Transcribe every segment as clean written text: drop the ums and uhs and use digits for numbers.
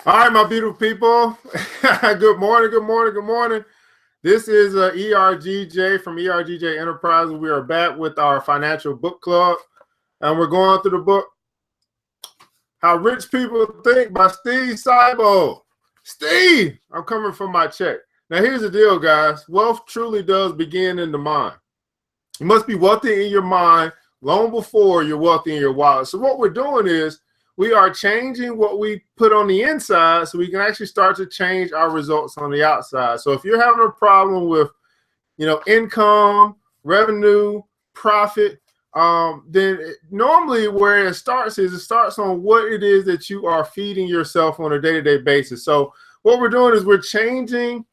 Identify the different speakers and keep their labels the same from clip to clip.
Speaker 1: All right, my beautiful people. Good morning, good morning, good morning. This is ERGJ from ERGJ Enterprises. We are back with our financial book club, and we're going through the book, How Rich People Think by Steve Siebold. Steve, I'm coming from my check. Now, here's the deal, guys. Wealth truly does begin in the mind. You must be wealthy in your mind long before you're wealthy in your wallet. So what we're doing is we are changing what we put on the inside so we can actually start to change our results on the outside. So if you're having a problem with, income, revenue, profit, then normally where it starts on what it is that you are feeding yourself on a day-to-day basis. So what we're doing is we're changing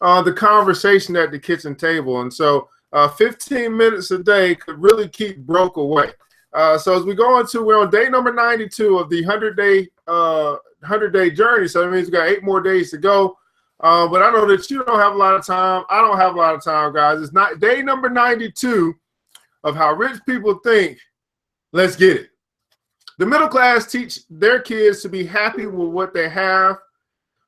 Speaker 1: the conversation at the kitchen table. And so 15 minutes a day could really keep broke away. So as we go into, we're on day number 92 of the 100-day journey. So that means we got 8 more days to go. But I know that you don't have a lot of time. I don't have a lot of time, guys. It's not day number 92 of How Rich People Think. Let's get it. The middle class teach their kids to be happy with what they have.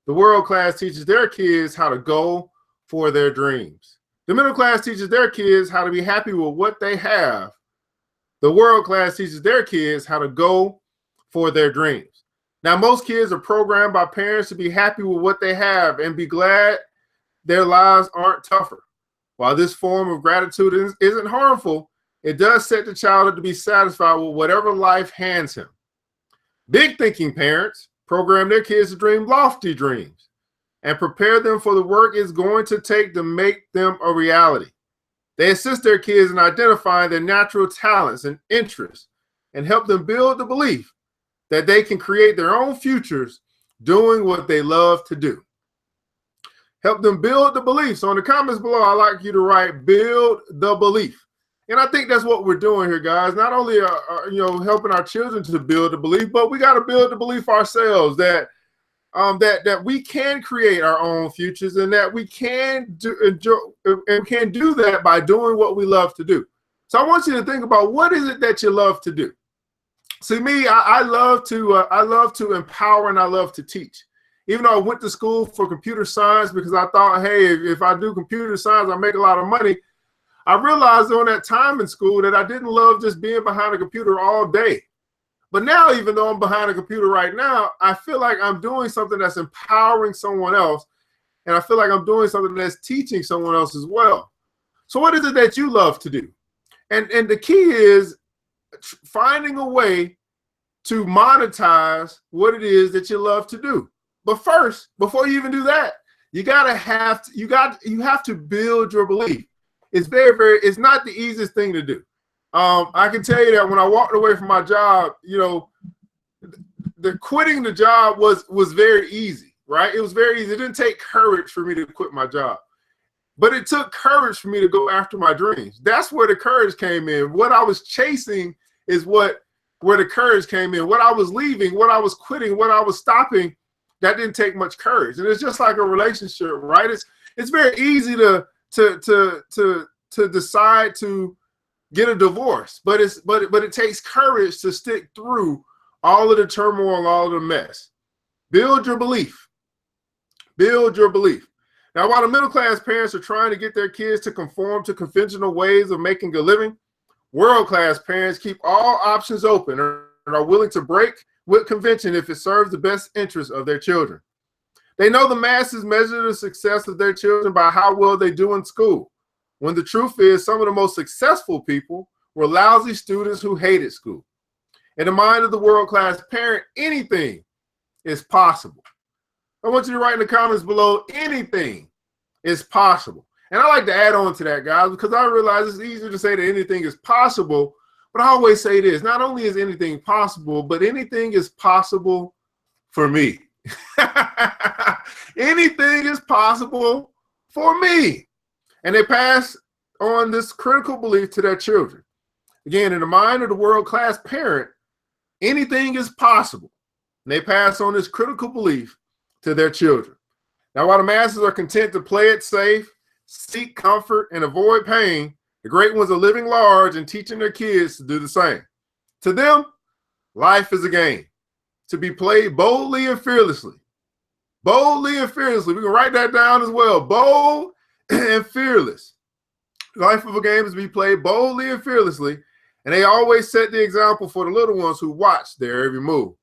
Speaker 1: The world class teaches their kids how to go for their dreams. The middle class teaches their kids how to be happy with what they have. The world class teaches their kids how to go for their dreams. Now, most kids are programmed by parents to be happy with what they have and be glad their lives aren't tougher. While this form of gratitude isn't harmful, it does set the child up to be satisfied with whatever life hands him. Big thinking parents program their kids to dream lofty dreams and prepare them for the work it's going to take to make them a reality. They assist their kids in identifying their natural talents and interests and help them build the belief that they can create their own futures doing what they love to do. Help them build the belief. So in the comments below, I'd like you to write, build the belief. And I think that's what we're doing here, guys. Not only are helping our children to build the belief, but we got to build the belief ourselves that we can create our own futures and that we can do that by doing what we love to do. So I want you to think about, what is it that you love to do? See, me, I love to empower and I love to teach. Even though I went to school for computer science because I thought, hey, if I do computer science, I make a lot of money. I realized during that time in school that I didn't love just being behind a computer all day. But now, even though I'm behind a computer right now, I feel like I'm doing something that's empowering someone else. And I feel like I'm doing something that's teaching someone else as well. So what is it that you love to do? And the key is finding a way to monetize what it is that you love to do. But first, before you even do that, you have to build your belief. It's not the easiest thing to do. I can tell you that when I walked away from my job, the quitting the job was very easy, right? It was very easy. It didn't take courage for me to quit my job, but it took courage for me to go after my dreams. That's where the courage came in. What I was chasing is where the courage came in. What I was leaving, what I was quitting, what I was stopping, that didn't take much courage. And it's just like a relationship, right? It's very easy to decide to get a divorce, but it takes courage to stick through all of the turmoil, all of the mess. Build your belief. Build your belief. Now, while the middle-class parents are trying to get their kids to conform to conventional ways of making a living, world-class parents keep all options open and are willing to break with convention if it serves the best interest of their children. They know the masses measure the success of their children by how well they do in school, when the truth is some of the most successful people were lousy students who hated school. In the mind of the world-class parent, anything is possible. I want you to write in the comments below, anything is possible. And I like to add on to that, guys, because I realize it's easier to say that anything is possible, but I always say this, not only is anything possible, but anything is possible for me. Anything is possible for me. And they pass on this critical belief to their children. Again, in the mind of the world-class parent, anything is possible. And they pass on this critical belief to their children. Now, while the masses are content to play it safe, seek comfort, and avoid pain, the great ones are living large and teaching their kids to do the same. To them, life is a game to be played boldly and fearlessly. Boldly and fearlessly. We can write that down as well. Bold and fearless. Life of a game is to be played boldly and fearlessly, and they always set the example for the little ones who watch their every move.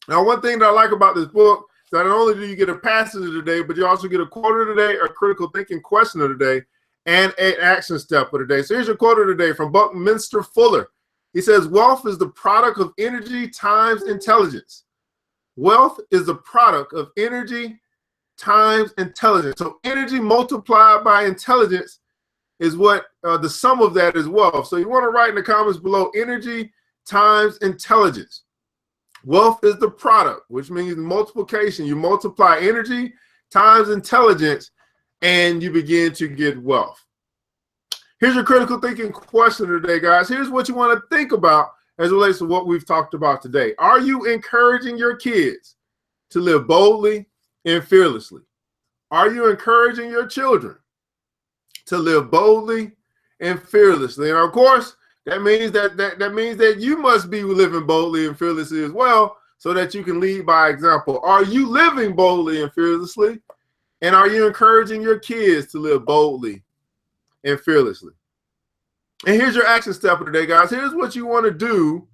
Speaker 1: Now, one thing that I like about this book is that not only do you get a passage of the day, but you also get a quote of the day, a critical thinking question of the day, and an action step of the day. So here's your quote of the day from Buckminster Fuller. He says, wealth is the product of energy times intelligence. Wealth is the product of energy times intelligence. So energy multiplied by intelligence is what the sum of that is wealth. So you want to write in the comments below, energy times intelligence. Wealth is the product, which means multiplication. You multiply energy times intelligence, and you begin to get wealth. Here's your critical thinking question today, guys. Here's what you want to think about as it relates to what we've talked about today. Are you encouraging your kids to live boldly and fearlessly? Are you encouraging your children to live boldly and fearlessly? And of course, that means that you must be living boldly and fearlessly as well, so that you can lead by example. Are you living boldly and fearlessly? And are you encouraging your kids to live boldly and fearlessly? And here's your action step of the day, guys. Here's what you want to do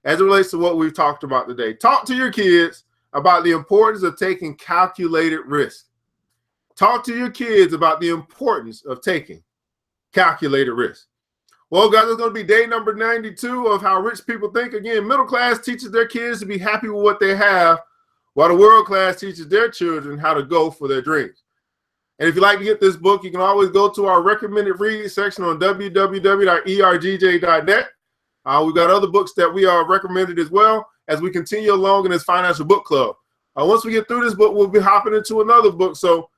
Speaker 1: as it relates to what we've talked about today. Talk to your kids about the importance of taking calculated risk. Talk to your kids about the importance of taking calculated risk. Well, guys, it's going to be day number 92 of How Rich People Think. Again, middle class teaches their kids to be happy with what they have, while the world class teaches their children how to go for their dreams. And if you'd like to get this book, you can always go to our recommended reading section on www.ergj.net. We've got other books that we are recommended as well as we continue along in this financial book club. Once we get through this book, we'll be hopping into another book. So,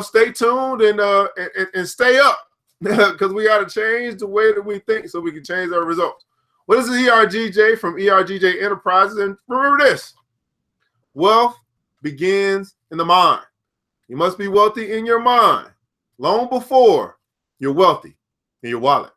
Speaker 1: stay tuned and stay up, because we got to change the way that we think so we can change our results. Well, this is ERGJ from ERGJ Enterprises. And remember this, wealth begins in the mind. You must be wealthy in your mind long before you're wealthy in your wallet.